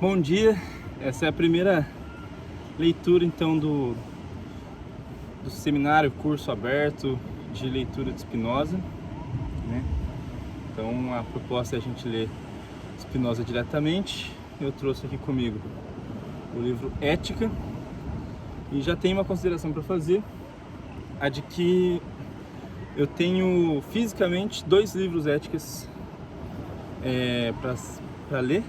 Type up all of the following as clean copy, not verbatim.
Bom dia, essa é a primeira leitura então do seminário, curso aberto de leitura de Spinoza, né? Então a proposta é a gente ler Spinoza diretamente. Eu trouxe aqui comigo o livro Ética e já tenho uma consideração para fazer, a de que eu tenho fisicamente 2 livros éticas para ler.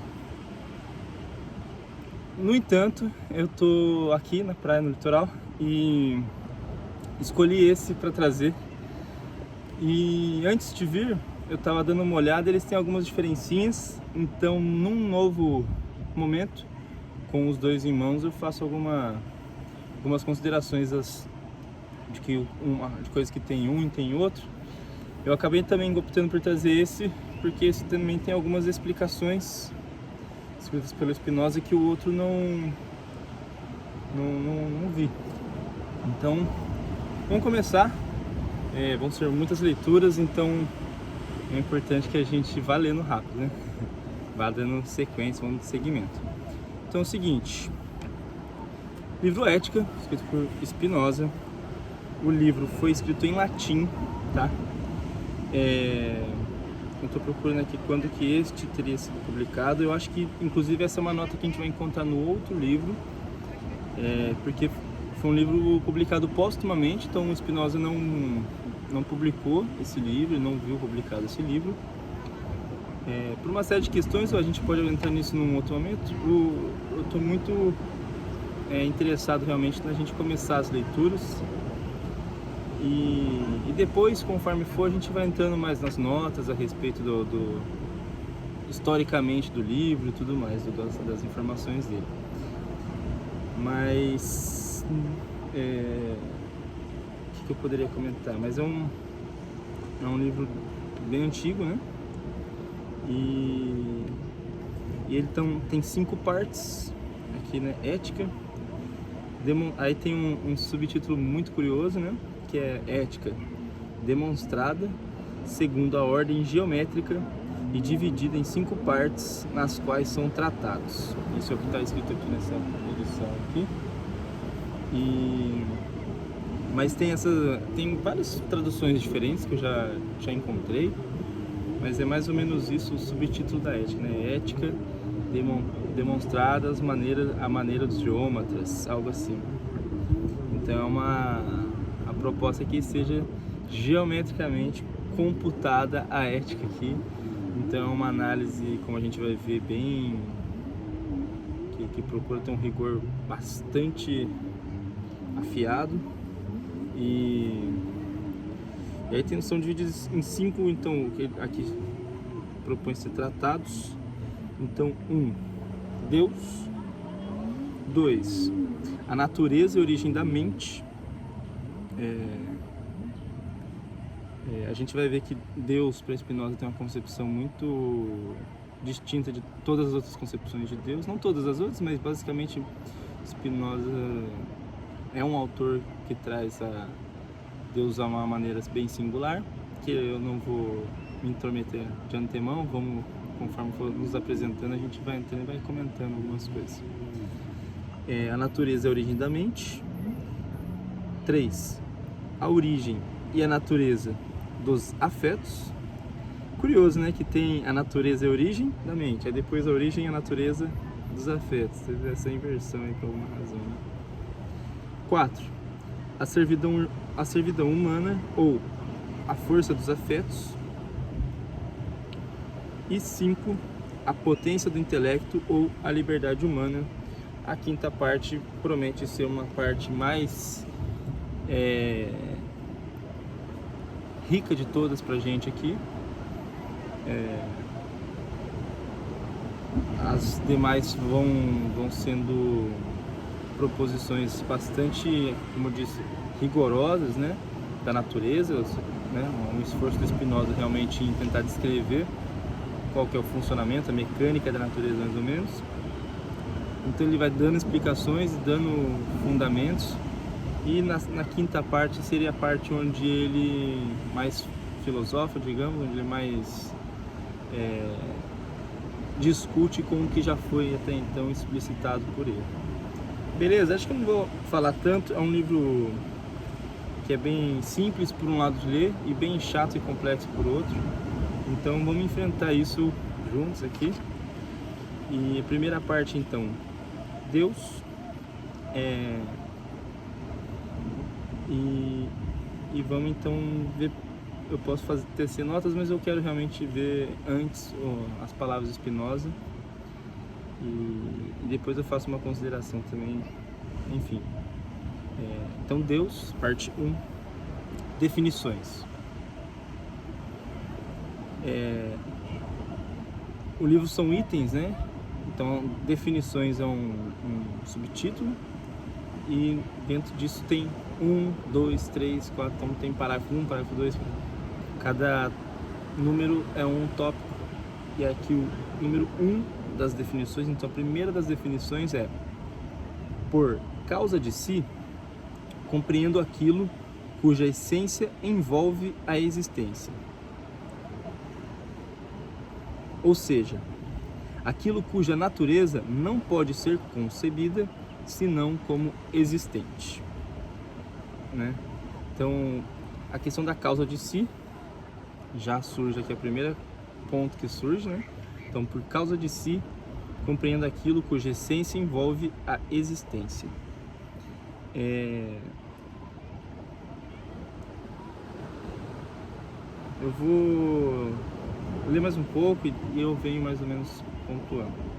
No entanto, eu tô aqui na praia, no litoral, e escolhi esse para trazer. E antes de vir, eu estava dando uma olhada, eles têm algumas diferencinhas. Então, num novo momento, com os 2 em mãos, eu faço algumas considerações de coisas que tem um e tem outro. Eu acabei também optando por trazer esse, porque esse também tem algumas explicações escritas pelo Spinoza que o outro não vi. Então, vamos começar. Vão ser muitas leituras, então é importante que a gente vá lendo rápido, né? Vá dando sequência, vamos de segmento. Então é o seguinte: livro Ética, escrito por Spinoza. O livro foi escrito em latim, tá? Eu estou procurando aqui quando que este teria sido publicado. Eu acho que, inclusive, essa é uma nota que a gente vai encontrar no outro livro, porque foi um livro publicado póstumamente, então o Spinoza não publicou esse livro, não viu publicado esse livro. Por uma série de questões, a gente pode entrar nisso num outro momento. Eu estou muito interessado realmente na gente começar as leituras. E depois, conforme for, a gente vai entrando mais nas notas a respeito historicamente do livro e tudo mais, das informações dele. Mas o que eu poderia comentar? Mas é um livro bem antigo, né? E ele tem 5 partes aqui, né? Ética. Aí tem um subtítulo muito curioso, né? Que é Ética demonstrada segundo a ordem geométrica e dividida em 5 partes, nas quais são tratados. Isso é o que está escrito aqui nessa edição aqui. Mas tem várias traduções diferentes que eu já encontrei, mas é mais ou menos isso o subtítulo da Ética, né? Ética demonstrada a maneira dos geômetras, algo assim. Então a proposta aqui seja geometricamente computada a ética aqui. Então é uma análise, como a gente vai ver, bem que procura ter um rigor bastante afiado. E aí são divididos em 5, então aqui propõe ser tratados. Então 1, Deus. 2, a natureza e a origem da mente. A gente vai ver que Deus, para Spinoza, tem uma concepção muito distinta de todas as outras concepções de Deus. Não todas as outras, mas basicamente Spinoza é um autor que traz a Deus de uma maneira bem singular, que eu não vou me intrometer de antemão. Conforme for nos apresentando, a gente vai entrando e vai comentando algumas coisas. A natureza é a origem da mente. 3, a origem e a natureza dos afetos. Curioso, né? Que tem a natureza e a origem da mente, aí depois a origem e a natureza dos afetos. Teve essa inversão aí por alguma razão, né? 4, a servidão humana ou a força dos afetos. E 5, a potência do intelecto ou a liberdade humana. A 5ª parte promete ser uma parte mais rica de todas pra gente aqui. As demais vão sendo proposições bastante, como eu disse, rigorosas, né, da natureza, né, um esforço do Spinoza realmente em tentar descrever qual que é o funcionamento, a mecânica da natureza, mais ou menos. Então ele vai dando explicações, dando fundamentos. E na 5ª parte seria a parte onde ele mais filosofa, digamos, onde ele mais discute com o que já foi até então explicitado por ele. Beleza, acho que eu não vou falar tanto, é um livro que é bem simples por um lado de ler e bem chato e complexo por outro, então vamos enfrentar isso juntos aqui. E a primeira parte então, Deus, e vamos então ver. Eu posso tecer notas, mas eu quero realmente ver antes as palavras de Spinoza e depois eu faço uma consideração também, enfim. Então Deus, parte 1, definições. O livro são itens, né? Então definições é um subtítulo e dentro disso tem 1, 2, 3, 4, então tem parágrafo 1, parágrafo 2, cada número é um tópico, e aqui o número 1 das definições, então a primeira das definições é: por causa de si, compreendo aquilo cuja essência envolve a existência. Ou seja, aquilo cuja natureza não pode ser concebida senão como existente, né? Então, a questão da causa de si já surge aqui, a primeira ponto que surge, né? Então, por causa de si, compreendo aquilo cuja essência envolve a existência. Eu vou ler mais um pouco e eu venho mais ou menos pontuando.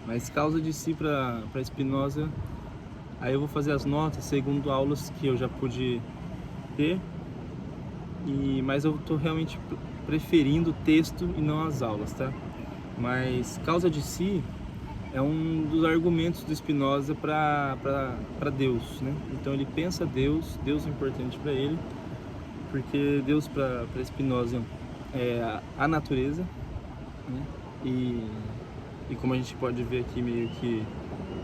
Mas causa de si para Spinoza, aí eu vou fazer as notas segundo aulas que eu já pude ter, mas eu estou realmente preferindo o texto e não as aulas, tá? Mas causa de si é um dos argumentos do Spinoza para Deus, né? Então ele pensa Deus é importante para ele, porque Deus para Spinoza é a natureza, né? E como a gente pode ver aqui, meio que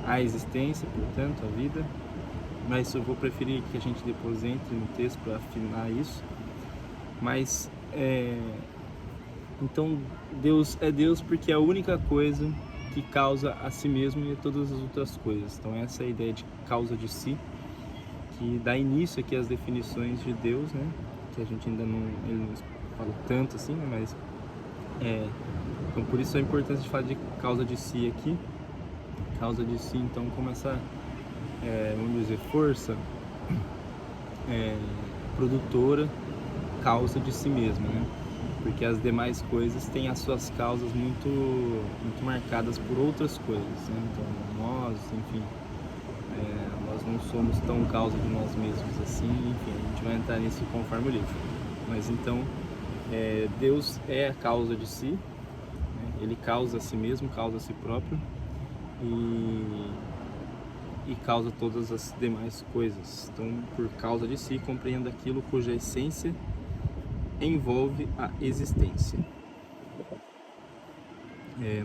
a existência, portanto, a vida. Mas eu vou preferir que a gente depois entre no texto para afinar isso. Mas, então, Deus é Deus porque é a única coisa que causa a si mesmo e a todas as outras coisas. Então, essa é a ideia de causa de si, que dá início aqui às definições de Deus, né? Que a gente ainda ele não fala tanto assim, né? Mas então por isso a importância de falar de causa de si aqui. Causa de si, então, como essa, vamos dizer, força produtora, causa de si mesma, né? Porque as demais coisas têm as suas causas muito, muito marcadas por outras coisas, né? Então nós, enfim, nós não somos tão causa de nós mesmos assim, enfim, a gente vai entrar nisso conforme o livro. Mas então, Deus é a causa de si, né? Ele causa a si mesmo, causa a si próprio e causa todas as demais coisas. Então, por causa de si, compreendo aquilo cuja essência envolve a existência.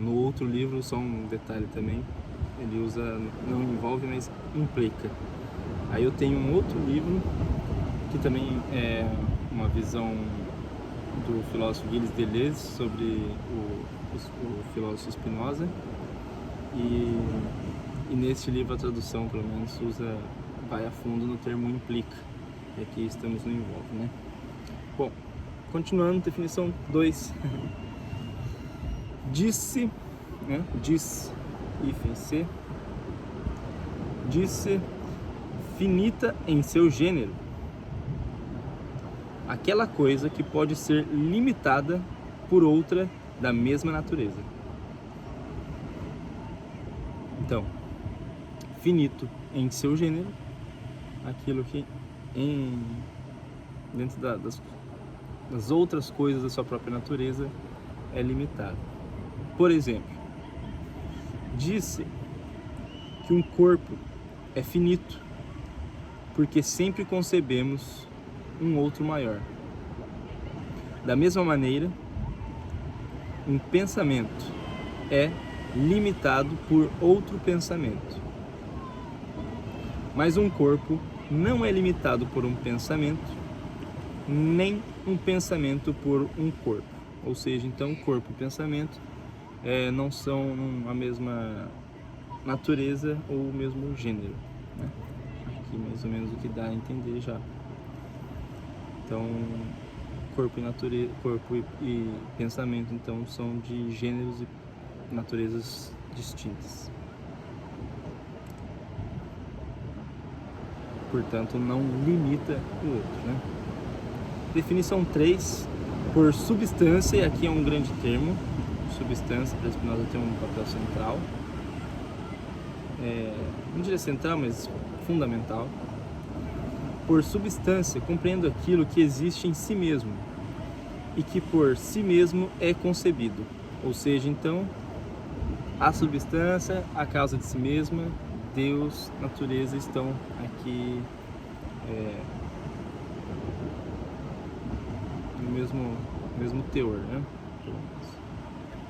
No outro livro, só um detalhe também, ele usa, não envolve, mas implica. Aí eu tenho um outro livro, que também é uma visão do filósofo Gilles Deleuze sobre o filósofo Spinoza, e nesse livro a tradução, pelo menos, vai a fundo no termo implica, e aqui estamos no envolve, né? Bom, continuando, definição 2. Disse, né? Diz, hífen C, disse finita em seu gênero, aquela coisa que pode ser limitada por outra da mesma natureza. Então, finito em seu gênero, aquilo que dentro das outras coisas da sua própria natureza é limitado. Por exemplo, disse que um corpo é finito porque sempre concebemos um outro maior. Da mesma maneira, um pensamento é limitado por outro pensamento. Mas um corpo não é limitado por um pensamento, nem um pensamento por um corpo. Ou seja, então corpo e pensamento não são a mesma natureza ou o mesmo gênero, né? Aqui mais ou menos o que dá a entender já. Então, corpo e pensamento então são de gêneros e naturezas distintas. Portanto, não limita o outro, né? Definição 3, por substância, e aqui é um grande termo, substância para Spinoza tem um papel central, não diria central, mas fundamental. Por substância, compreendo aquilo que existe em si mesmo e que por si mesmo é concebido. Ou seja, então, a substância, a causa de si mesma, Deus, natureza estão aqui no mesmo teor, né?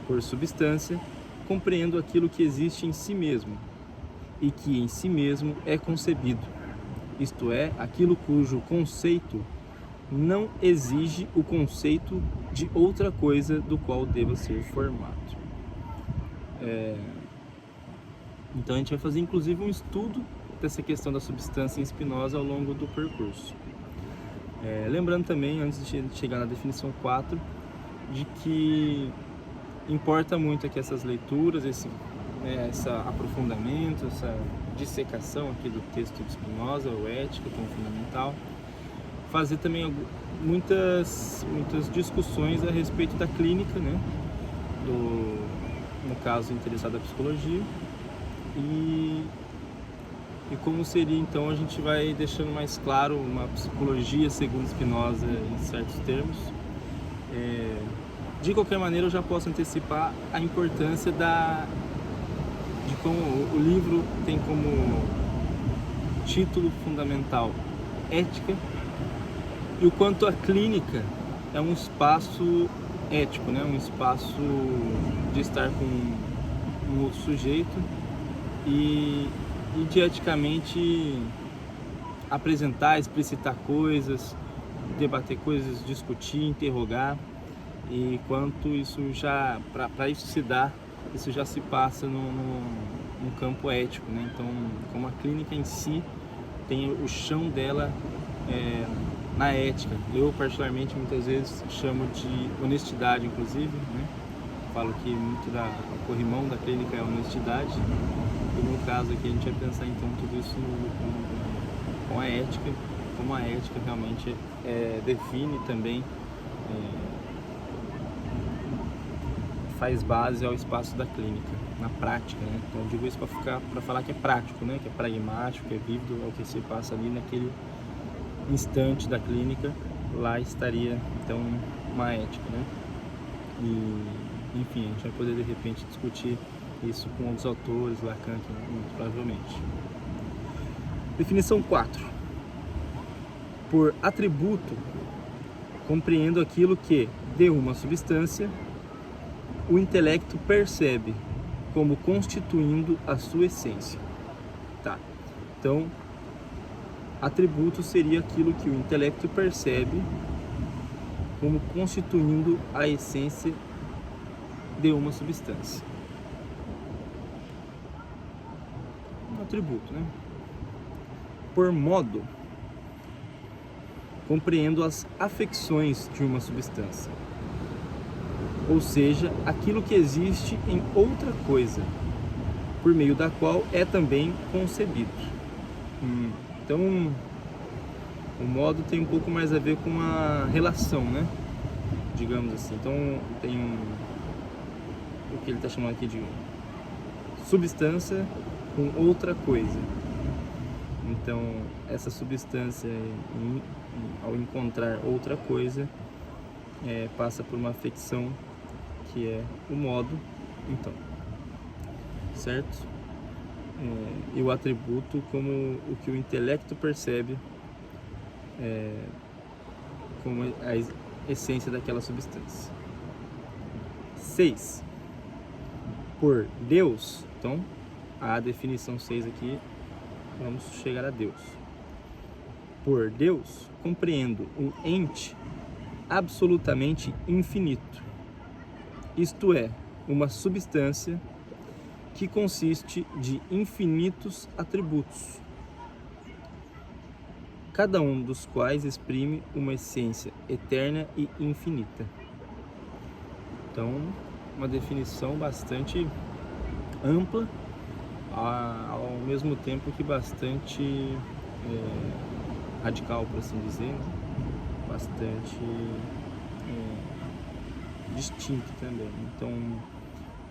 Por substância, compreendo aquilo que existe em si mesmo e que em si mesmo é concebido. Isto é, aquilo cujo conceito não exige o conceito de outra coisa do qual deva ser formado. Então a gente vai fazer inclusive um estudo dessa questão da substância em Spinoza ao longo do percurso. Lembrando também, antes de chegar na definição 4, de que importa muito aqui essas leituras, esse aprofundamento, essa dissecação aqui do texto de Spinoza, o Ética, tão fundamental. Fazer também muitas discussões a respeito da clínica, né? No caso, interessado da psicologia. E como seria, então, a gente vai deixando mais claro uma psicologia segundo Spinoza em certos termos. De qualquer maneira, eu já posso antecipar a importância de como o livro tem como título fundamental ética e o quanto a clínica é um espaço ético, né? Um espaço de estar com um outro sujeito e de eticamente apresentar, explicitar coisas, debater coisas, discutir, interrogar, e quanto isso já, para isso se dá, isso já se passa num campo ético, né? Então, como a clínica em si tem o chão dela na ética. Eu, particularmente, muitas vezes chamo de honestidade, inclusive, né? Falo que muito o corrimão da clínica é a honestidade. E no caso aqui a gente vai pensar então tudo isso com a ética, como a ética realmente define também, faz base ao espaço da clínica, na prática, né? Então eu digo isso para falar que é prático, né? Que é pragmático, que é vívido, é o que se passa ali naquele instante da clínica. Lá estaria então uma ética, né? E enfim, a gente vai poder de repente discutir isso com outros autores, Lacan, muito provavelmente. Definição 4. Por atributo, compreendo aquilo que, de uma substância, o intelecto percebe como constituindo a sua essência. Tá. Então, atributo seria aquilo que o intelecto percebe como constituindo a essência de uma substância. Um atributo, né? Por modo, compreendo as afecções de uma substância, ou seja, aquilo que existe em outra coisa, por meio da qual é também concebido. Então, o modo tem um pouco mais a ver com a relação, né? Digamos assim. Então, tem o que ele está chamando aqui de substância com outra coisa. Então, essa substância, ao encontrar outra coisa, passa por uma afecção que é o modo, então, certo? E o atributo como o que o intelecto percebe como a essência daquela substância. 6. Por Deus, então, a definição 6 aqui, vamos chegar a Deus. Por Deus, compreendo um ente absolutamente infinito, isto é, uma substância que consiste de infinitos atributos, cada um dos quais exprime uma essência eterna e infinita. Então, uma definição bastante ampla, ao mesmo tempo que bastante radical, por assim dizer, né? Bastante distinto também. Então,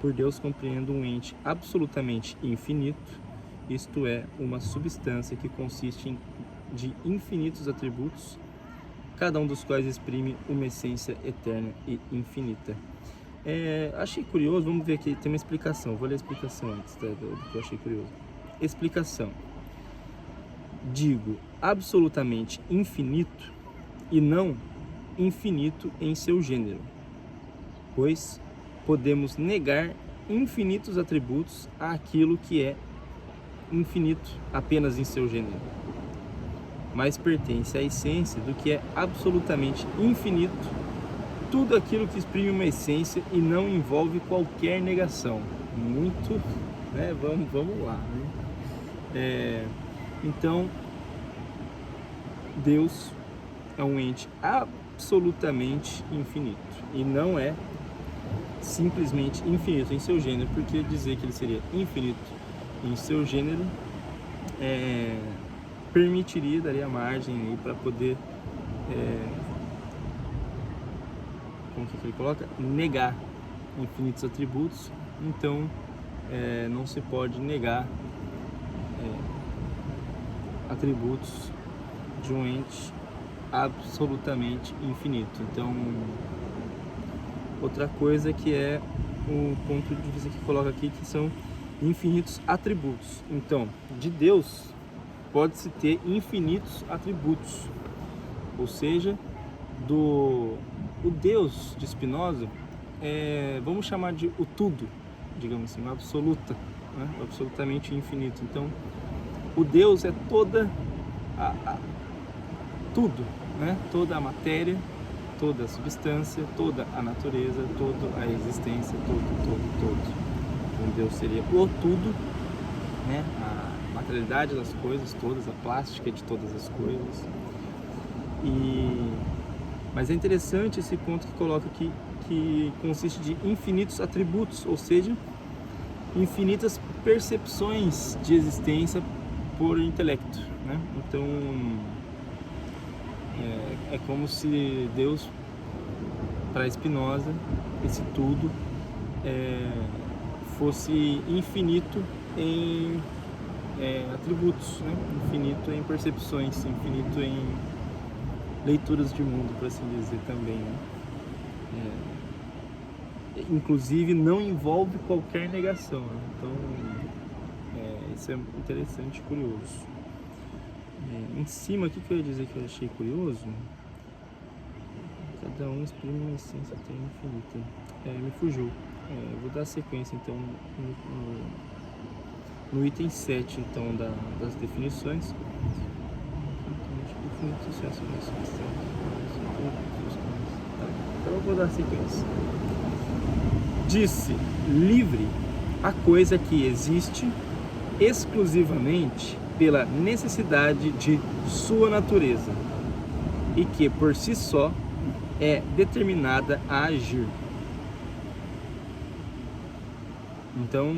por Deus compreendo um ente absolutamente infinito, isto é, uma substância que consiste de infinitos atributos, cada um dos quais exprime uma essência eterna e infinita. Achei curioso, vamos ver aqui, tem uma explicação, vou ler a explicação antes do que eu achei curioso. Explicação: digo absolutamente infinito e não infinito em seu gênero, pois podemos negar infinitos atributos àquilo que é infinito apenas em seu gênero, mas pertence à essência do que é absolutamente infinito, tudo aquilo que exprime uma essência e não envolve qualquer negação. Muito, né? Vamos lá, né? Então, Deus é um ente absolutamente infinito e não é simplesmente infinito em seu gênero, porque dizer que ele seria infinito em seu gênero daria margem para poder, como que ele coloca? Negar infinitos atributos. Então, não se pode negar atributos de um ente absolutamente infinito. Então, outra coisa que é o ponto de vista que coloca aqui, que são infinitos atributos. Então, de Deus pode-se ter infinitos atributos, ou seja, o Deus de Spinoza, vamos chamar de o tudo, digamos assim, o absoluta, né? O absolutamente infinito. Então, o Deus é toda tudo, né? Toda a matéria, toda a substância, toda a natureza, toda a existência, todo. Então, Deus seria o tudo, né? A materialidade das coisas todas, a plástica de todas as coisas. Mas é interessante esse ponto que coloca aqui, que consiste de infinitos atributos, ou seja, infinitas percepções de existência por intelecto, né? Então, é como se Deus, para Spinoza, esse tudo fosse infinito em atributos, né? Infinito em percepções, infinito em leituras de mundo, por assim dizer, também, né? Inclusive não envolve qualquer negação, né? Então, isso é interessante e curioso. Em cima, o que eu ia dizer que eu achei curioso? Cada um exprime uma essência até infinita. Me fugiu. Vou dar sequência, então, no item 7, então, das definições. Então eu vou dar sequência. Disse: livre a coisa que existe exclusivamente pela necessidade de sua natureza e que por si só é determinada a agir. Então,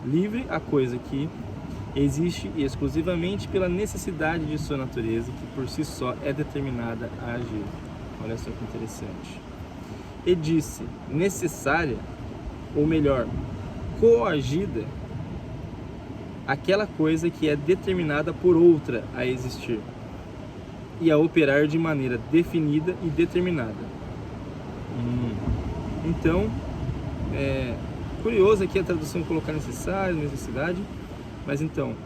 livre a coisa que existe exclusivamente pela necessidade de sua natureza, que por si só é determinada a agir. Olha só que interessante. E disse: necessária, ou melhor, coagida, aquela coisa que é determinada por outra a existir e a operar de maneira definida e determinada. Então, curioso aqui a tradução colocar necessário, necessidade, mas então,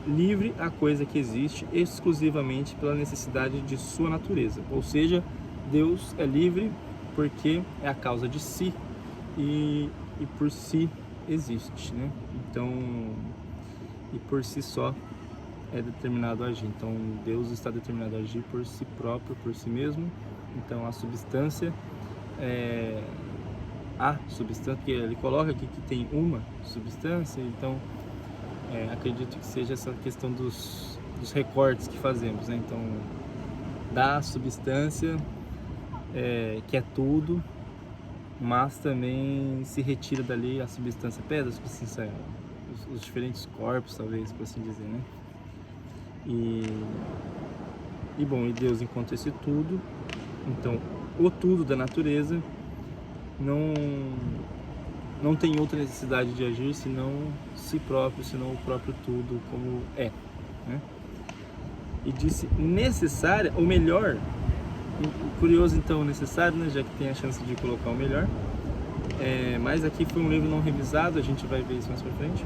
livre a coisa que existe exclusivamente pela necessidade de sua natureza, ou seja, Deus é livre porque é a causa de si e por si existe, né? Então, e por si só é determinado a agir. Então, Deus está determinado a agir por si próprio, por si mesmo. Então, a substância a substância, porque ele coloca aqui que tem uma substância, então acredito que seja essa questão dos recortes que fazemos, né? Então, da substância, que é tudo, mas também se retira dali a substância pedra, a substância, os diferentes corpos, talvez, por assim dizer, né? E bom, e Deus, enquanto esse tudo, então o tudo da natureza não tem outra necessidade de agir senão si próprio, senão o próprio tudo como é, né? E disse necessária, ou melhor, curioso então, necessário, né, já que tem a chance de colocar o melhor, mas aqui foi um livro não revisado, a gente vai ver isso mais pra frente.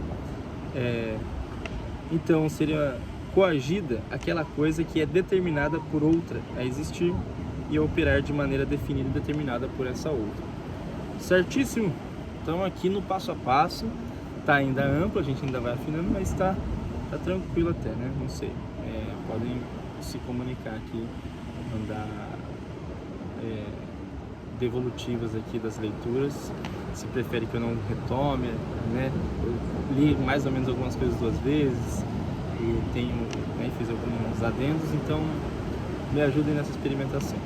Então seria coagida aquela coisa que é determinada por outra a existir e a operar de maneira definida e determinada por essa outra. Certíssimo? Então aqui no passo a passo, tá ainda amplo, a gente ainda vai afinando, mas tá tranquilo até, né? Não sei, podem se comunicar aqui, mandar devolutivas aqui das leituras, se prefere que eu não retome, né? Eu li mais ou menos algumas coisas 2 vezes e tenho, né, fiz alguns adendos, então me ajudem nessa experimentação.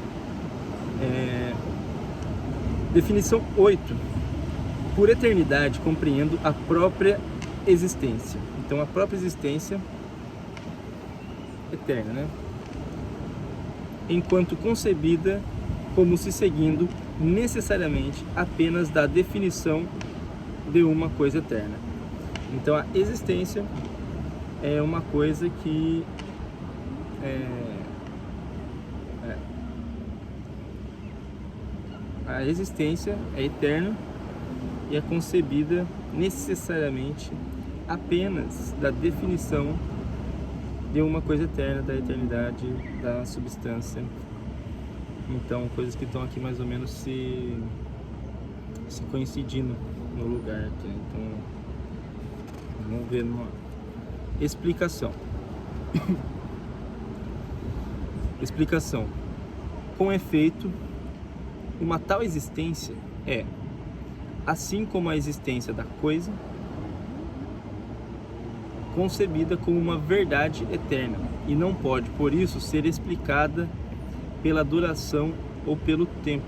Definição 8. Por eternidade compreendo a própria existência. Então a própria existência eterna, né? Enquanto concebida como se seguindo necessariamente apenas da definição de uma coisa eterna. Então a existência é uma coisa que a existência é eterna e é concebida necessariamente apenas da definição de uma coisa eterna, da eternidade, da substância. Então, coisas que estão aqui mais ou menos se coincidindo no lugar aqui, né? Então, vamos ver uma explicação. Explicação. Com efeito, uma tal existência é, assim como a existência da coisa, concebida como uma verdade eterna e não pode, por isso, ser explicada pela duração ou pelo tempo,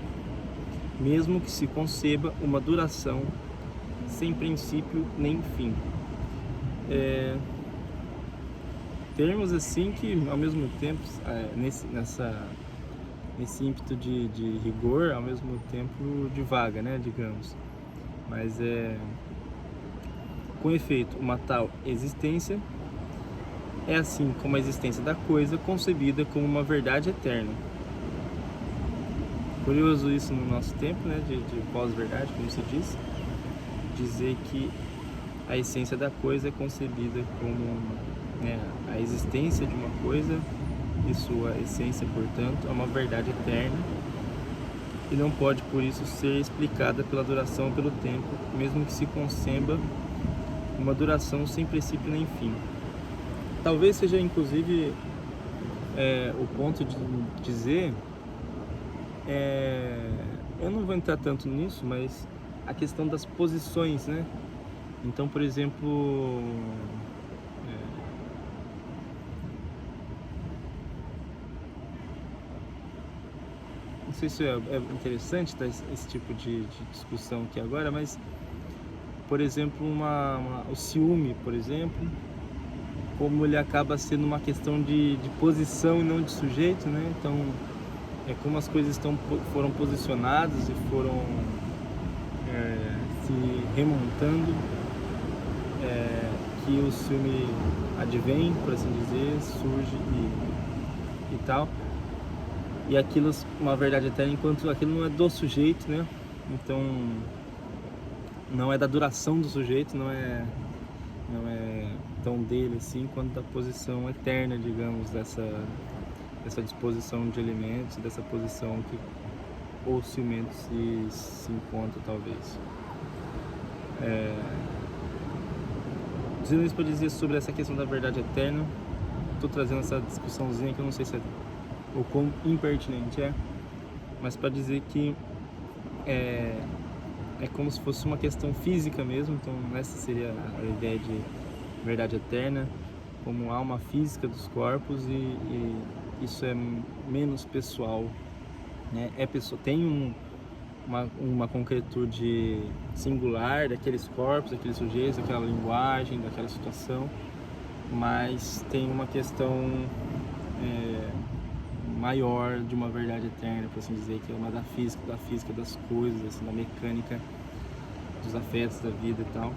mesmo que se conceba uma duração sem princípio nem fim. Termos assim que, ao mesmo tempo, nesse ímpeto de rigor, ao mesmo tempo de vaga, né, digamos. Mas com efeito, uma tal existência é assim como a existência da coisa concebida como uma verdade eterna. Curioso isso no nosso tempo, né, de pós-verdade, como se diz, dizer que a essência da coisa é concebida como, né, a existência de uma coisa e sua essência, portanto, é uma verdade eterna e não pode, por isso, ser explicada pela duração ou pelo tempo, mesmo que se conceba uma duração sem princípio nem fim. Talvez seja, inclusive, o ponto de dizer, eu não vou entrar tanto nisso, mas a questão das posições, né? Então, por exemplo, não sei se é interessante tá, esse tipo de discussão aqui agora, mas, por exemplo, o ciúme, por exemplo, como ele acaba sendo uma questão de posição e não de sujeito, né? Então, como as coisas foram posicionadas e foram se remontando, que o ciúme advém, por assim dizer, surge e tal. E aquilo uma verdade eterna, enquanto aquilo não é do sujeito, né? Então, não é da duração do sujeito, não é tão dele assim, quanto da posição eterna, digamos, dessa disposição de elementos, dessa posição que o ciumento se encontra, talvez. Dizendo isso para dizer sobre essa questão da verdade eterna, estou trazendo essa discussãozinha que eu não sei se o quão impertinente mas para dizer que é como se fosse uma questão física mesmo, então essa seria a ideia de verdade eterna, como alma física dos corpos, e isso é menos pessoal, né? Tem uma concretude singular daqueles corpos, daqueles sujeitos, daquela linguagem, daquela situação, mas tem uma questão maior de uma verdade eterna, por assim dizer, que é uma da física das coisas, assim, da mecânica dos afetos da vida e tal.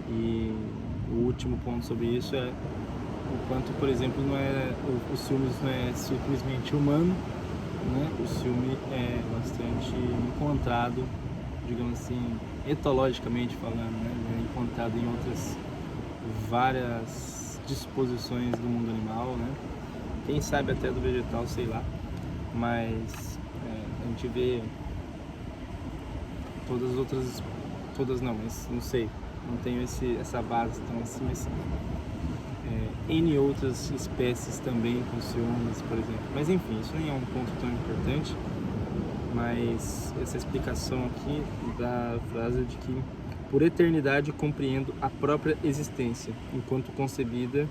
E o último ponto sobre isso é o quanto, por exemplo, o ciúmes não é simplesmente humano, né? O ciúme é bastante encontrado, digamos assim, etologicamente falando, né? É encontrado em outras várias disposições do mundo animal, né? Quem sabe até do vegetal, sei lá, mas a gente vê todas as outras, todas não, mas não sei, não tenho essa base tão assim, mas N outras espécies também com ciúmes, por exemplo. Mas enfim, isso nem é um ponto tão importante, mas essa explicação aqui da frase de que por eternidade compreendo a própria existência, enquanto concebida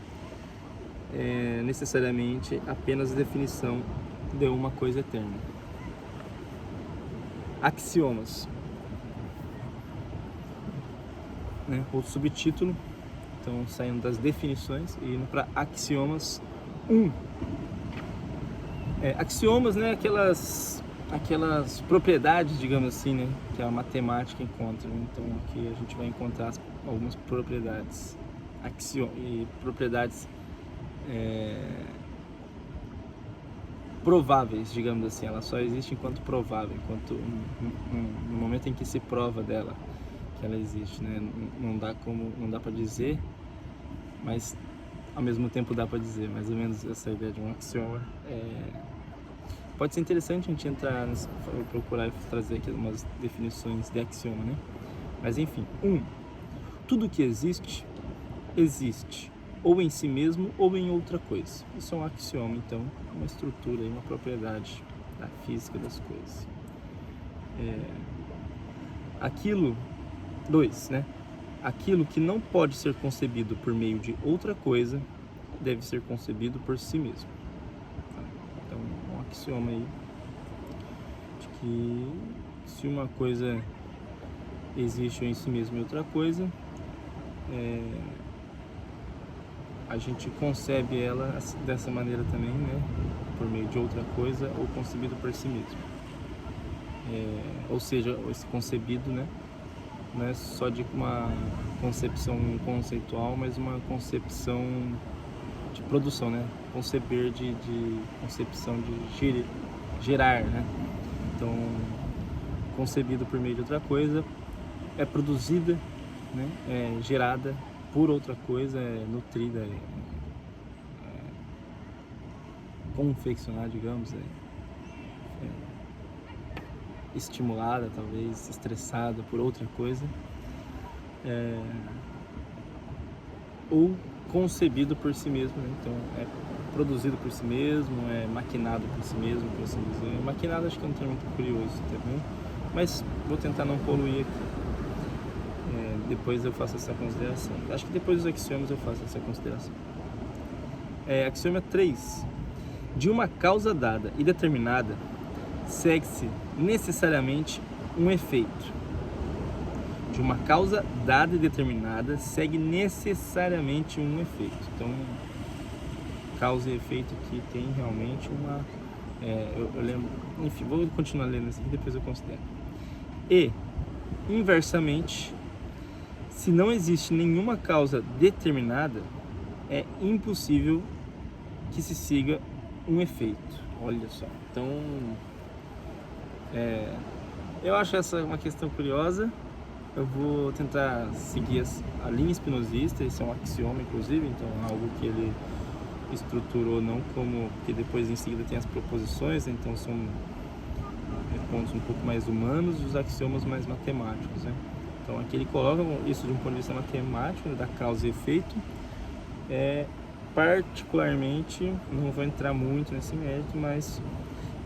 é necessariamente apenas a definição de uma coisa eterna. Axiomas, né? O subtítulo, então saindo das definições e indo para axiomas 1. Axiomas, né? Aquelas propriedades, digamos assim, né? Que a matemática encontra. Então aqui a gente vai encontrar algumas propriedades, propriedades prováveis, digamos assim. Ela só existe enquanto provável, enquanto no momento em que se prova dela que ela existe, né? Não dá para dizer, mas ao mesmo tempo dá para dizer, mais ou menos essa ideia de um axioma. Pode ser interessante a gente entrar procurar e trazer aqui umas definições de axioma, né? Mas enfim, tudo que existe ou em si mesmo ou em outra coisa. Isso é um axioma, então, uma estrutura, uma propriedade da física das coisas. Né? Aquilo que não pode ser concebido por meio de outra coisa deve ser concebido por si mesmo. Então, um axioma aí de que se uma coisa existe ou em si mesmo e outra coisa, a gente concebe ela dessa maneira também, né? Por meio de outra coisa ou concebido por si mesmo. Ou seja, esse concebido, né? Não é só de uma concepção conceitual, mas uma concepção de produção, né? Conceber de concepção de gerar, né? Então, concebido por meio de outra coisa, é produzida, né? É gerada por outra coisa, é nutrida, confeccionada, digamos, estimulada, talvez, estressada por outra coisa, ou concebido por si mesmo, né? Então é produzido por si mesmo, é maquinado por si mesmo, por assim dizer. Maquinado acho que é um termo muito curioso também, mas vou tentar não poluir aqui. Depois eu faço essa consideração. Acho que depois dos axiomas eu faço essa consideração. Axioma 3. De uma causa dada e determinada, segue-se necessariamente um efeito. De uma causa dada e determinada, segue necessariamente um efeito. Então, causa e efeito que tem realmente uma... eu lembro... Enfim, vou continuar lendo isso aqui, depois eu considero. E, inversamente, se não existe nenhuma causa determinada, é impossível que se siga um efeito. Olha só. Então, eu acho essa uma questão curiosa. Eu vou tentar seguir a linha espinosista. Esse é um axioma, inclusive, então é algo que ele estruturou não como... Porque depois, em seguida, tem as proposições, então são pontos um pouco mais humanos e os axiomas mais matemáticos, né? Então aqui ele coloca isso de um ponto de vista matemático, da causa e efeito. Particularmente, não vou entrar muito nesse mérito, mas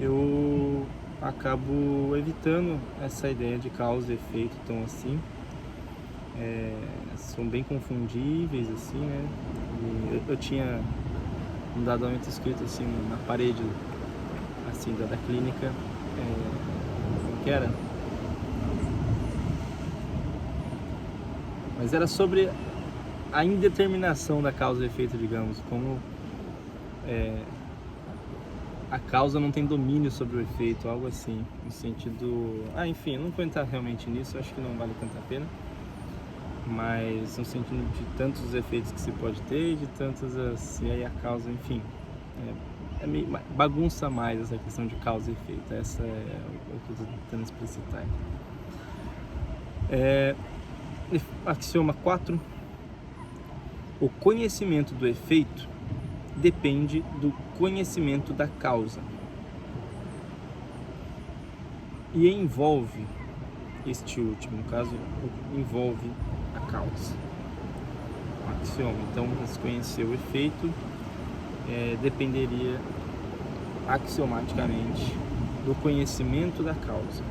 eu acabo evitando essa ideia de causa e efeito tão assim. São bem confundíveis, assim, né? E eu tinha um dado momento escrito assim na parede assim da clínica, como que era? Mas era sobre a indeterminação da causa e efeito, digamos, como a causa não tem domínio sobre o efeito, algo assim, no sentido... enfim, eu não vou entrar realmente nisso, acho que não vale tanto a pena, mas no sentido de tantos efeitos que se pode ter, de tantas e aí a causa, enfim, meio bagunça mais essa questão de causa e efeito. Essa é o que eu estou tentando explicitar aqui. Axioma 4. O conhecimento do efeito depende do conhecimento da causa e envolve, este último, no caso, envolve a causa. Axioma. Então, desconhecer o efeito dependeria axiomaticamente do conhecimento da causa.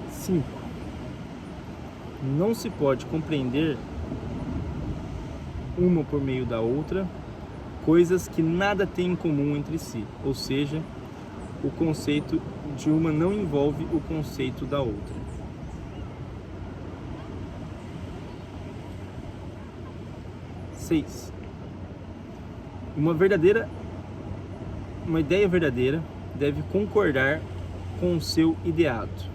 5. Não se pode compreender uma por meio da outra coisas que nada têm em comum entre si, ou seja, o conceito de uma não envolve o conceito da outra. 6. Uma ideia verdadeira deve concordar com o seu ideado.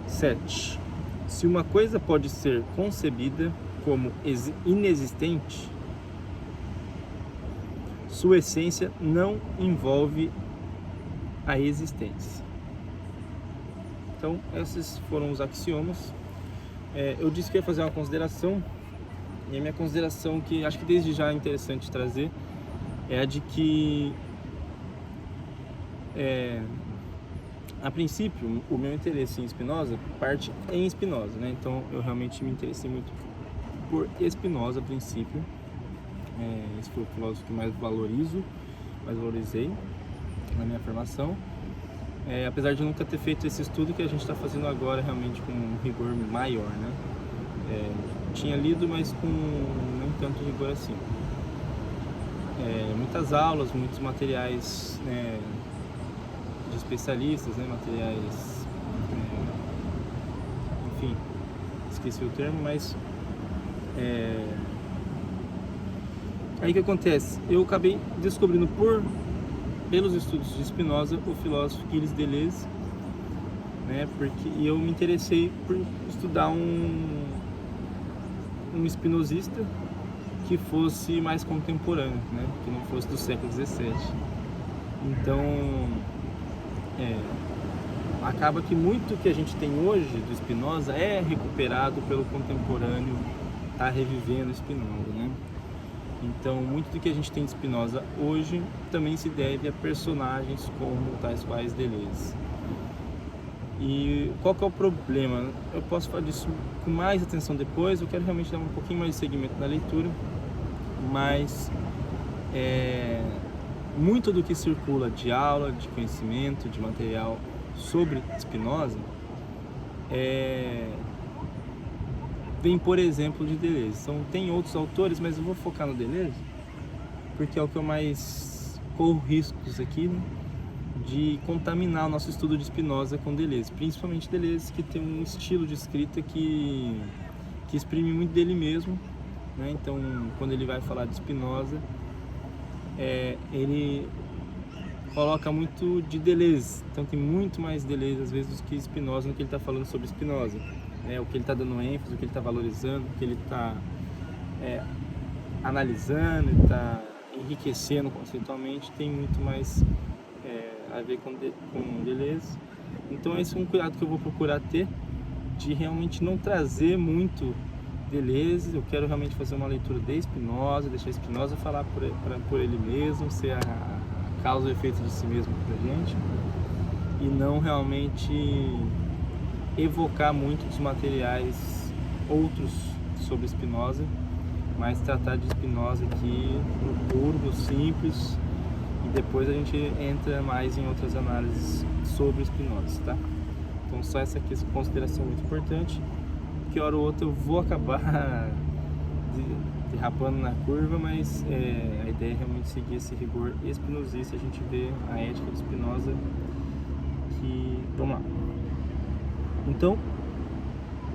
7. Se uma coisa pode ser concebida como inexistente, sua essência não envolve a existência. Então, esses foram os axiomas. Eu disse que ia fazer uma consideração, e a minha consideração, que acho que desde já é interessante trazer, é a de que, a princípio, o meu interesse em Spinoza parte em Spinoza, né? Então, eu realmente me interessei muito por Spinoza a princípio. Esse foi o filósofo que mais valorizei na minha formação. Apesar de nunca ter feito esse estudo que a gente está fazendo agora realmente com um rigor maior, né? Tinha lido, mas com não tanto rigor assim. Muitas aulas, muitos materiais, né, de especialistas, né, materiais, enfim, esqueci o termo, mas aí o que acontece? Eu acabei descobrindo pelos estudos de Spinoza o filósofo Gilles Deleuze, né, e eu me interessei por estudar um espinosista que fosse mais contemporâneo, né, que não fosse do século XVII. Então, acaba que muito que a gente tem hoje do Spinoza é recuperado pelo contemporâneo, tá revivendo Spinoza, né? Então, muito do que a gente tem de Spinoza hoje também se deve a personagens como tais quais Deleuze. E qual que é o problema? Eu posso falar disso com mais atenção depois, eu quero realmente dar um pouquinho mais de segmento na leitura, mas muito do que circula de aula, de conhecimento, de material sobre Spinoza vem, por exemplo, de Deleuze. Então, tem outros autores, mas eu vou focar no Deleuze, porque é o que eu mais corro riscos aqui, né, de contaminar o nosso estudo de Spinoza com Deleuze. Principalmente Deleuze, que tem um estilo de escrita que exprime muito dele mesmo, né? Então, quando ele vai falar de Spinoza, ele coloca muito de Deleuze. Então, tem muito mais Deleuze, às vezes, do que Spinoza no que ele está falando sobre Spinoza. O que ele está dando ênfase, o que ele está valorizando, o que ele está analisando, está enriquecendo conceitualmente, tem muito mais a ver com Deleuze. Então esse é um cuidado que eu vou procurar ter, de realmente não trazer muito Deleuze. Eu quero realmente fazer uma leitura de Spinoza, deixar Spinoza falar por ele mesmo, ser a causa e efeito de si mesmo pra gente, e não realmente evocar muito dos materiais outros sobre Spinoza, mas tratar de Spinoza aqui no puro, no simples, e depois a gente entra mais em outras análises sobre Spinoza, tá? Então só essa aqui, essa consideração muito importante, que hora ou outra eu vou acabar derrapando na curva, mas a ideia é realmente seguir esse rigor espinosista. A gente vê a ética de Spinoza que... Vamos lá. Então,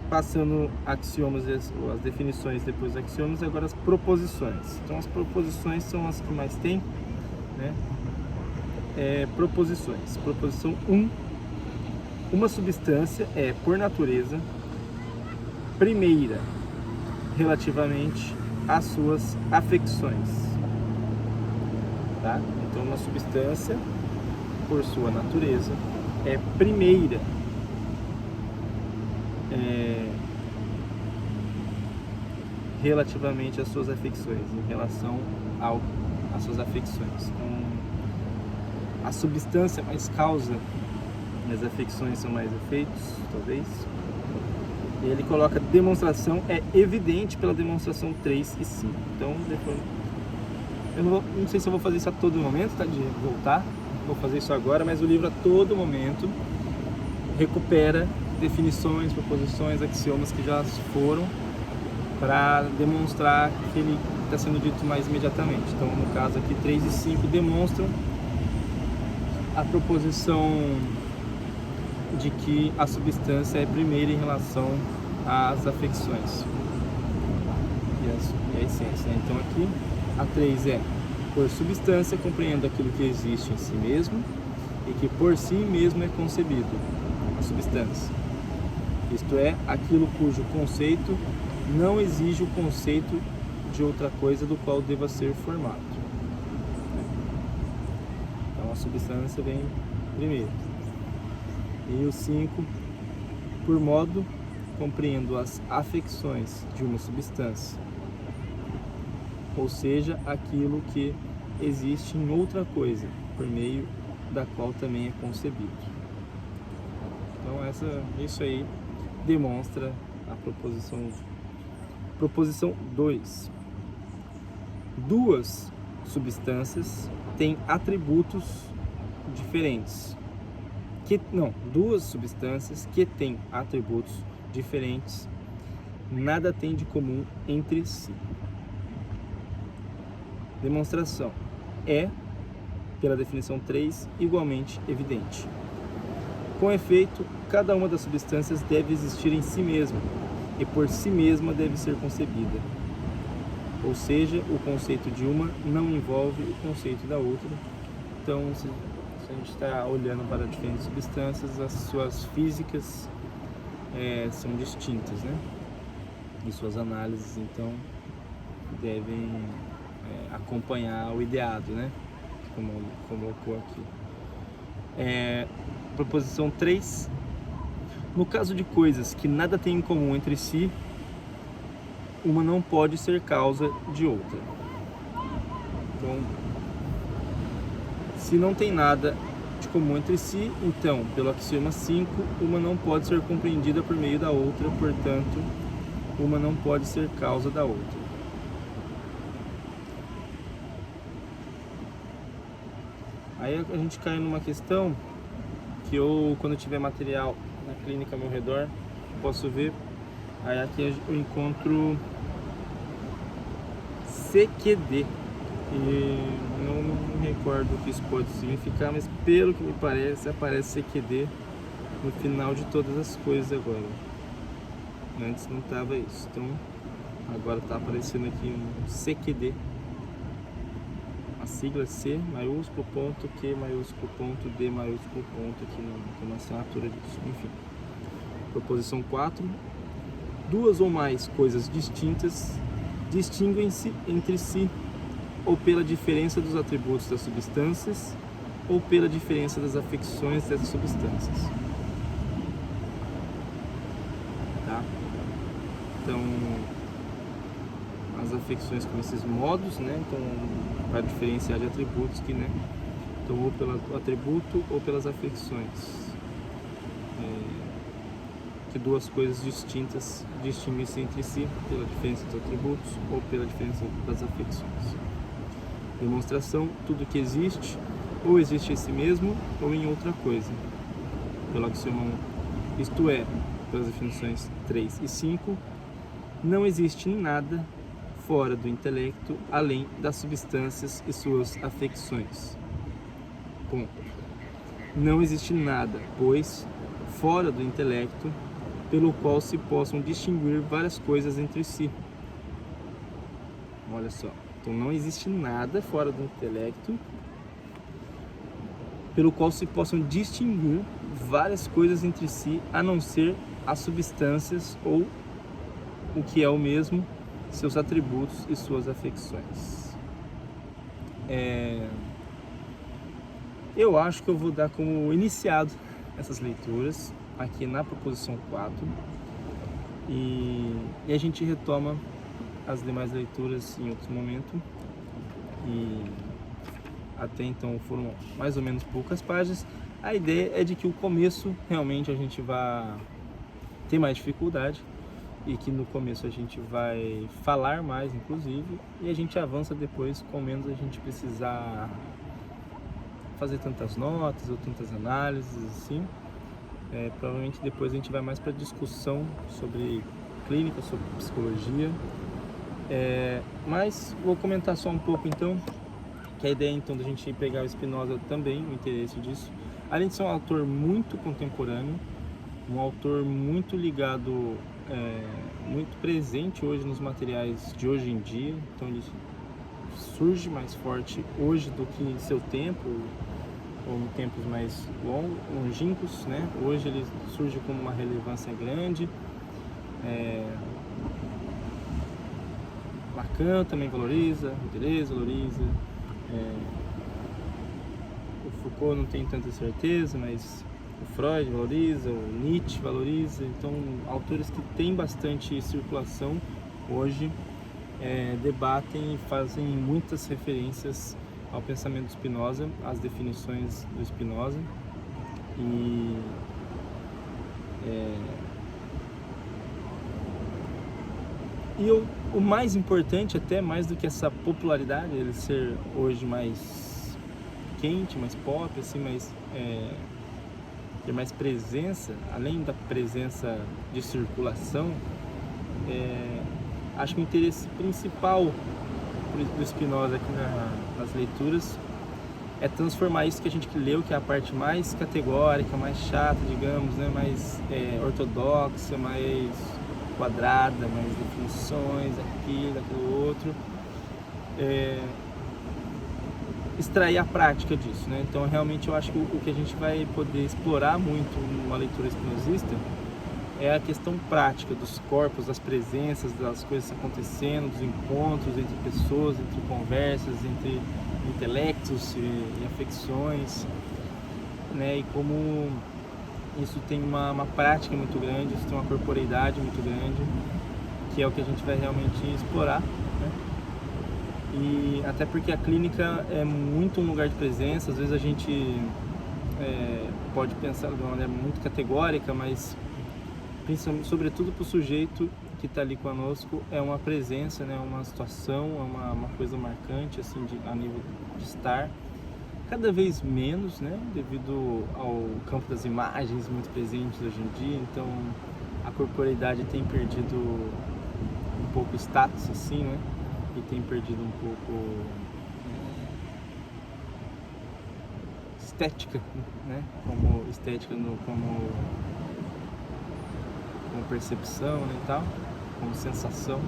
passando axiomas, as definições, depois axiomas, agora as proposições. Então as proposições são as que mais tem, né? Proposições. Proposição 1. Uma substância é, por natureza, primeira relativamente às suas afecções. Tá? Então uma substância, por sua natureza, é primeira relativamente às suas afecções, em relação às suas afecções. Então, a substância mais causa, as afecções são mais efeitos, talvez. E ele coloca demonstração é evidente pela demonstração 3 e 5. Então, depois, eu não sei se eu vou fazer isso a todo momento, tá? De voltar, vou fazer isso agora, mas o livro a todo momento recupera definições, proposições, axiomas que já foram, para demonstrar que ele está sendo dito mais imediatamente. Então, no caso aqui, 3 e 5 demonstram a proposição de que a substância é primeira em relação às afecções e a essência, né? Então aqui a 3 é: por substância compreendo aquilo que existe em si mesmo e que por si mesmo é concebido, a substância, isto é, aquilo cujo conceito não exige o conceito de outra coisa do qual deva ser formado. Então a substância vem primeiro. E o 5, por modo, compreendo as afecções de uma substância, ou seja, aquilo que existe em outra coisa, por meio da qual também é concebido. Então isso aí demonstra a proposição 1. Proposição 2. Duas substâncias têm atributos diferentes. Duas substâncias que têm atributos diferentes nada têm de comum entre si. Demonstração é, pela definição 3, igualmente evidente. Com efeito, cada uma das substâncias deve existir em si mesma e por si mesma deve ser concebida. Ou seja, o conceito de uma não envolve o conceito da outra. Então, se a gente está olhando para diferentes substâncias, as suas físicas são distintas, né? E suas análises, então, devem acompanhar o ideado, né? Como colocou aqui. Proposição 3. No caso de coisas que nada têm em comum entre si, uma não pode ser causa de outra. Então, se não tem nada de comum entre si, então, pelo axioma 5, uma não pode ser compreendida por meio da outra, portanto, uma não pode ser causa da outra. Aí a gente cai numa questão que quando eu tiver material na clínica ao meu redor, posso ver. Aí aqui eu encontro CQD. E não me recordo o que isso pode significar, mas pelo que me parece, aparece CQD no final de todas as coisas agora. Antes não estava isso, então agora está aparecendo aqui um CQD. A sigla C maiúsculo, ponto, Q maiúsculo, ponto, D maiúsculo, ponto, aqui na assinatura disso. Enfim. Proposição 4. Duas ou mais coisas distintas distinguem-se entre si ou pela diferença dos atributos das substâncias ou pela diferença das afecções dessas substâncias. Tá? Então, as afecções com esses modos, né? Então, para diferenciar de atributos que, né? Então, ou pelo atributo ou pelas afecções. que duas coisas distintas distinguem-se entre si pela diferença dos atributos ou pela diferença das afecções. Demonstração: tudo que existe ou existe em si mesmo ou em outra coisa. Pelo axioma 1, isto é, pelas definições 3 e 5, não existe nada fora do intelecto além das substâncias e suas afecções. Ponto. Não existe nada, pois, fora do intelecto, pelo qual se possam distinguir várias coisas entre si. Olha só, então não existe nada fora do intelecto pelo qual se possam distinguir várias coisas entre si, a não ser as substâncias ou, o que é o mesmo, seus atributos e suas afecções. Eu acho que eu vou dar como iniciado essas leituras aqui na proposição 4 e a gente retoma as demais leituras em outro momento. E até então foram mais ou menos poucas páginas. A ideia é de que o começo realmente a gente vai ter mais dificuldade e que no começo a gente vai falar mais, inclusive, e a gente avança depois com menos a gente precisar fazer tantas notas ou tantas análises assim. Provavelmente depois a gente vai mais para discussão sobre clínica, sobre psicologia, mas vou comentar só um pouco então, que a ideia então da gente pegar o Spinoza também, o interesse disso, além de ser um autor muito contemporâneo, um autor muito ligado, muito presente hoje nos materiais de hoje em dia, então ele surge mais forte hoje do que em seu tempo, ou em tempos mais longínquos, né? Hoje ele surge com uma relevância grande. Lacan também valoriza, Deleuze valoriza, o Foucault não tem tanta certeza, mas o Freud valoriza, o Nietzsche valoriza. Então, autores que têm bastante circulação hoje debatem e fazem muitas referências ao pensamento do Spinoza, às definições do Spinoza. O mais importante, até mais do que essa popularidade, ele ser hoje mais quente, mais pop, assim, ter mais presença, além da presença de circulação, acho que o interesse principal do Spinoza aqui nas leituras é transformar isso que a gente leu, que é a parte mais categórica, mais chata, digamos, né, mais ortodoxa, mais quadrada, mais definições, aquilo outro, extrair a prática disso, né? Então realmente eu acho que o que a gente vai poder explorar muito numa leitura espinosista é a questão prática dos corpos, das presenças, das coisas acontecendo, dos encontros entre pessoas, entre conversas, entre intelectos e afecções, né? E como isso tem uma prática muito grande, isso tem uma corporeidade muito grande, que é o que a gente vai realmente explorar, né? E até porque a clínica é muito um lugar de presença, às vezes a gente pode pensar de uma maneira muito categórica, mas sobretudo para o sujeito que está ali conosco, é uma presença, né? Uma situação, é uma coisa marcante assim, a nível de estar. Cada vez menos, né, devido ao campo das imagens muito presentes hoje em dia, então a corporeidade tem perdido um pouco o status, assim, né, e tem perdido um pouco estética, né, como estética, como percepção, né, e tal, como sensação.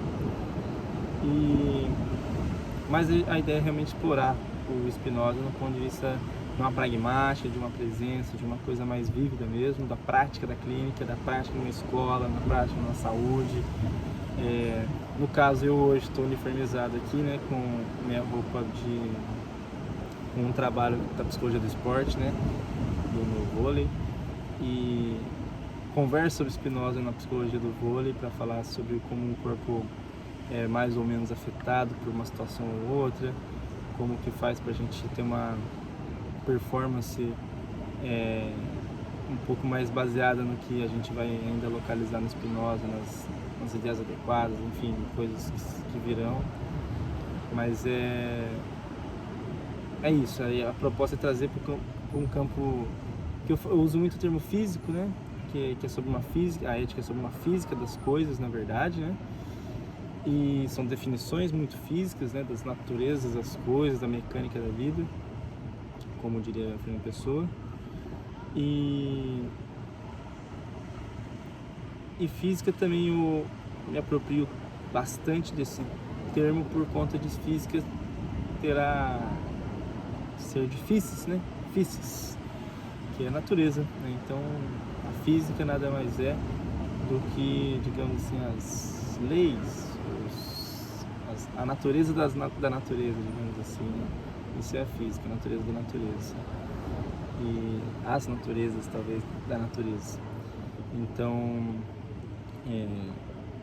Mas a ideia é realmente explorar o Spinoza no ponto de vista de uma pragmática, de uma presença, de uma coisa mais vívida mesmo, da prática da clínica, da prática numa escola, na prática na saúde. No caso, eu hoje estou uniformizado aqui, né, com minha roupa com um trabalho da psicologia do esporte, né, no vôlei, e converso sobre Spinoza na psicologia do vôlei para falar sobre como o corpo é mais ou menos afetado por uma situação ou outra, como que faz para a gente ter uma performance um pouco mais baseada no que a gente vai ainda localizar no Spinoza, nas ideias adequadas, enfim, coisas que virão. Mas é isso, aí a proposta é trazer para um campo que eu uso muito o termo físico, né? Que é sobre uma física, a ética é sobre uma física das coisas, na verdade, né? E são definições muito físicas, né? Das naturezas das coisas, da mecânica da vida, como diria a Fernanda Pessoa. E física também eu me aproprio bastante desse termo por conta de física ser difíceis, né? Físicas, que é a natureza, né? Então a física nada mais é do que, digamos assim, as leis, a natureza da natureza, digamos assim, né? Isso é a física, a natureza da natureza. E as naturezas, talvez, da natureza. Então,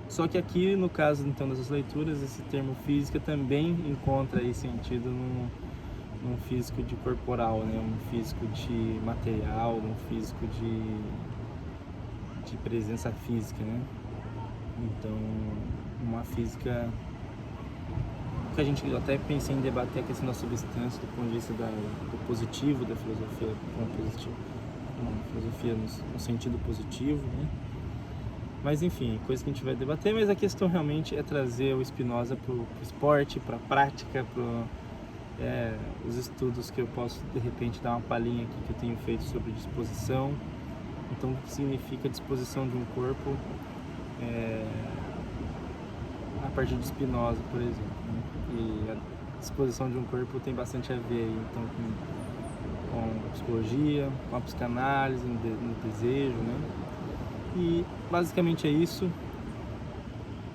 só que aqui, no caso, então, dessas leituras, esse termo física também encontra aí sentido num físico de corporal, né? Um físico de material, um físico de presença física, né? Então, uma física que a gente até pensei em debater a questão da substância do ponto de vista do positivo da filosofia, filosofia no sentido positivo, né? Mas enfim, coisa que a gente vai debater, mas a questão realmente é trazer o Spinoza para o esporte, para a prática, para os estudos que eu posso de repente dar uma palhinha aqui que eu tenho feito sobre disposição. Então, o que significa disposição de um corpo a partir de Spinoza, por exemplo, né? E a disposição de um corpo tem bastante a ver aí, então, com a psicologia, com a psicanálise, no desejo, né? E basicamente é isso.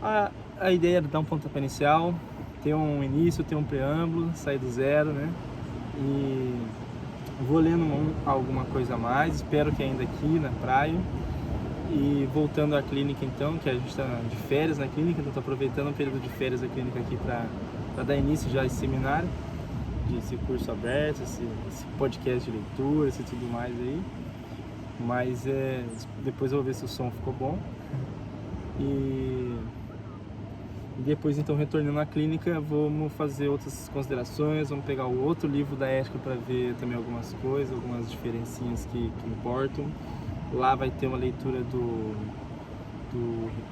A ideia é dar um pontapé inicial, ter um início, ter um preâmbulo, sair do zero, né? E vou lendo alguma coisa a mais, espero que ainda aqui na praia. E voltando à clínica então, que a gente está de férias na clínica, então estou aproveitando o período de férias da clínica aqui para dar início já a esse seminário, esse curso aberto, esse podcast de leitura, esse tudo mais aí. Mas depois eu vou ver se o som ficou bom. E depois então, retornando à clínica, vamos fazer outras considerações, vamos pegar o outro livro da ética para ver também algumas coisas, algumas diferencinhas que importam. Lá vai ter uma leitura do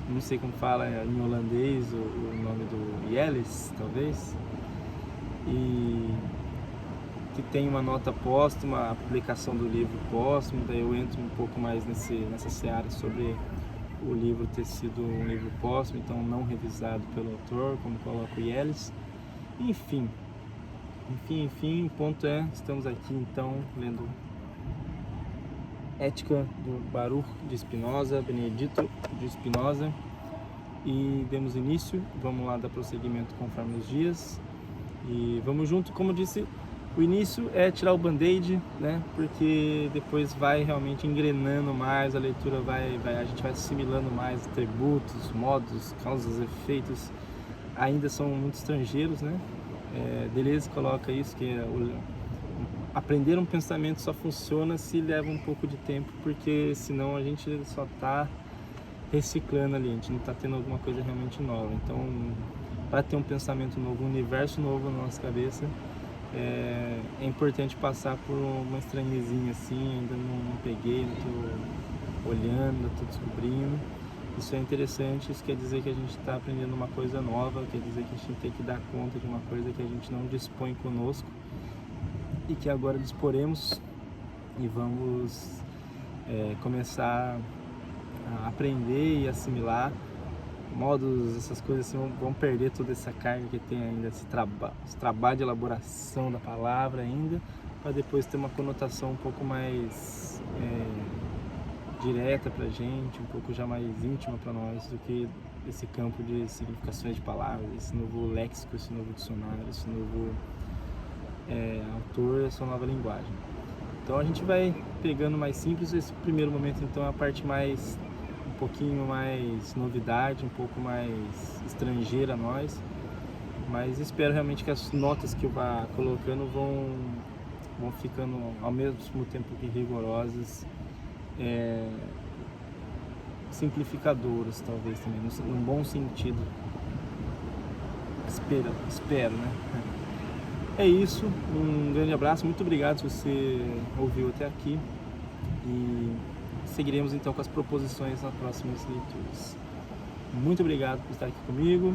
não sei como fala em holandês, o nome do Jelles, talvez, e que tem uma nota póstuma, a publicação do livro póstumo. Daí eu entro um pouco mais nessa seara sobre o livro ter sido um livro póstumo, então não revisado pelo autor, como coloca o Jelles. Enfim, o ponto é, estamos aqui então lendo Ética do Baruch de Spinoza, Benedito de Spinoza, e demos início. Vamos lá dar prosseguimento conforme os dias e vamos junto. Como eu disse, o início é tirar o band-aid, né? Porque depois vai realmente engrenando mais, a leitura a gente vai assimilando mais atributos, modos, causas, efeitos. Ainda são muito estrangeiros, né? Deleuze coloca isso, que aprender um pensamento só funciona se leva um pouco de tempo, porque senão a gente só está reciclando ali, a gente não está tendo alguma coisa realmente nova. Então, para ter um pensamento novo, um universo novo na nossa cabeça, é importante passar por uma estranhezinha assim, ainda não peguei, não estou olhando, não estou descobrindo. Isso é interessante, isso quer dizer que a gente está aprendendo uma coisa nova, quer dizer que a gente tem que dar conta de uma coisa que a gente não dispõe conosco e que agora disporemos, e vamos começar a aprender e assimilar modos, essas coisas assim, vão perder toda essa carga que tem ainda, esse trabalho de elaboração da palavra ainda, para depois ter uma conotação um pouco mais direta pra gente, um pouco já mais íntima para nós do que esse campo de significações de palavras, esse novo léxico, esse novo dicionário, esse novo autor, essa nova linguagem. Então a gente vai pegando mais simples. Esse primeiro momento então é a parte mais, um pouquinho mais novidade, um pouco mais estrangeira a nós, mas espero realmente que as notas que eu vá colocando vão ficando ao mesmo tempo que rigorosas simplificadoras, talvez também, num bom sentido. Espero, né? É isso, um grande abraço, muito obrigado se você ouviu até aqui e seguiremos então com as proposições nas próximas leituras. Muito obrigado por estar aqui comigo,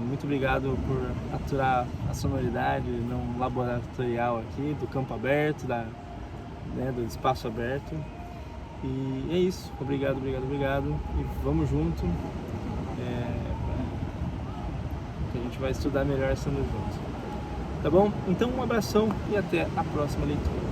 muito obrigado por aturar a sonoridade não laboratorial aqui, do campo aberto, do espaço aberto. E é isso, obrigado, e vamos junto, que a gente vai estudar melhor estando junto. Tá bom? Então um abração e até a próxima leitura.